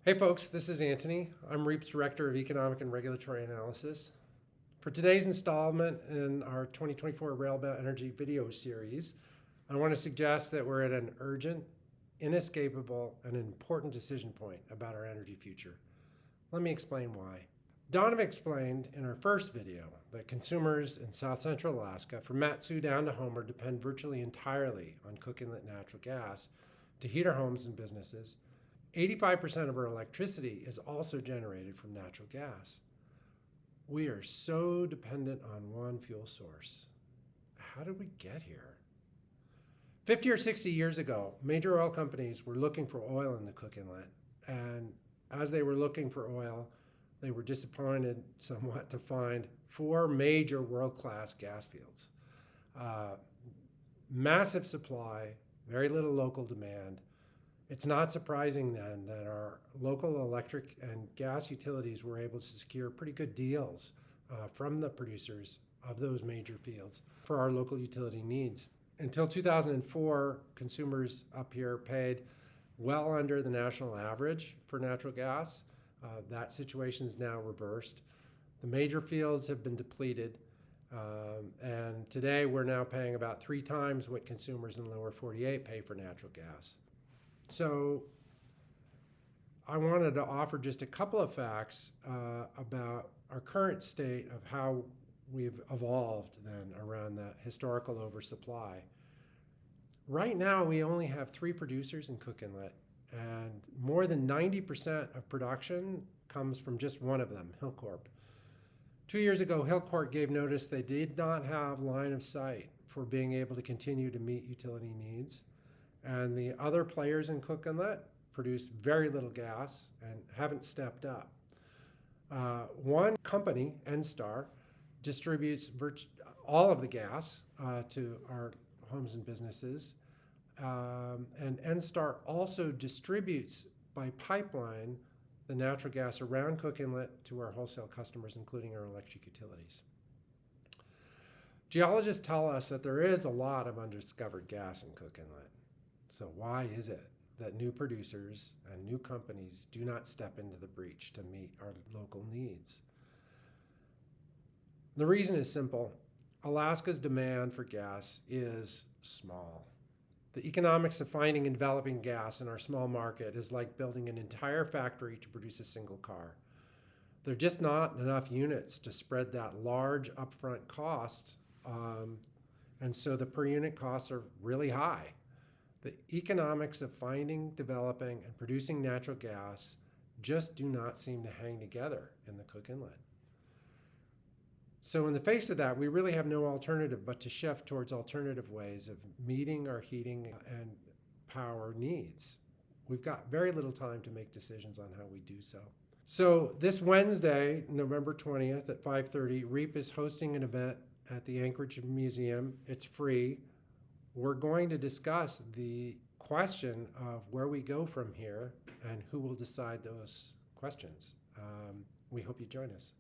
Hey folks, this is Antony. I'm REAP's Director of Economic and Regulatory Analysis. For today's installment in our 2024 Railbelt Energy video series, I want to suggest that we're at an urgent, inescapable, and important decision point about our energy future. Let me explain why. Donovan explained in our first video that consumers in South Central Alaska, from Matsu down to Homer, depend virtually entirely on Cook Inlet natural gas to heat our homes and businesses. 85% of our electricity is also generated from natural gas. We are so dependent on one fuel source. How did we get here? 50 or 60 years ago, major oil companies were looking for oil in the Cook Inlet. And as they were looking for oil, they were disappointed somewhat to find 4 major world-class gas fields. Massive supply, very little local demand. It's not surprising then that our local electric and gas utilities were able to secure pretty good deals from the producers of those major fields for our local utility needs. Until 2004, consumers up here paid well under the national average for natural gas. That situation is now reversed. The major fields have been depleted, and today we're now paying about 3 times what consumers in the lower 48 pay for natural gas. So I wanted to offer just a couple of facts about our current state of how we've evolved then around that historical oversupply. Right now, we only have 3 producers in Cook Inlet, and more than 90% of production comes from just one of them, Hilcorp. 2 years ago, Hilcorp gave notice they did not have line of sight for being able to continue to meet utility needs. And the other players in Cook Inlet produce very little gas and haven't stepped up. One company, Enstar, distributes all of the gas to our homes and businesses. And Enstar also distributes by pipeline the natural gas around Cook Inlet to our wholesale customers, including our electric utilities. Geologists tell us that there is a lot of undiscovered gas in Cook Inlet. So why is it that new producers and new companies do not step into the breach to meet our local needs? The reason is simple. Alaska's demand for gas is small. The economics of finding and developing gas in our small market is like building an entire factory to produce a single car. There are just not enough units to spread that large upfront cost, and so the per unit costs are really high. The economics of finding, developing, and producing natural gas just do not seem to hang together in the Cook Inlet. So in the face of that, we really have no alternative but to shift towards alternative ways of meeting our heating and power needs. We've got very little time to make decisions on how we do so. So this Wednesday, November 20th at 5:30, REAP is hosting an event at the Anchorage Museum. It's free. We're going to discuss the question of where we go from here and who will decide those questions. We hope you join us.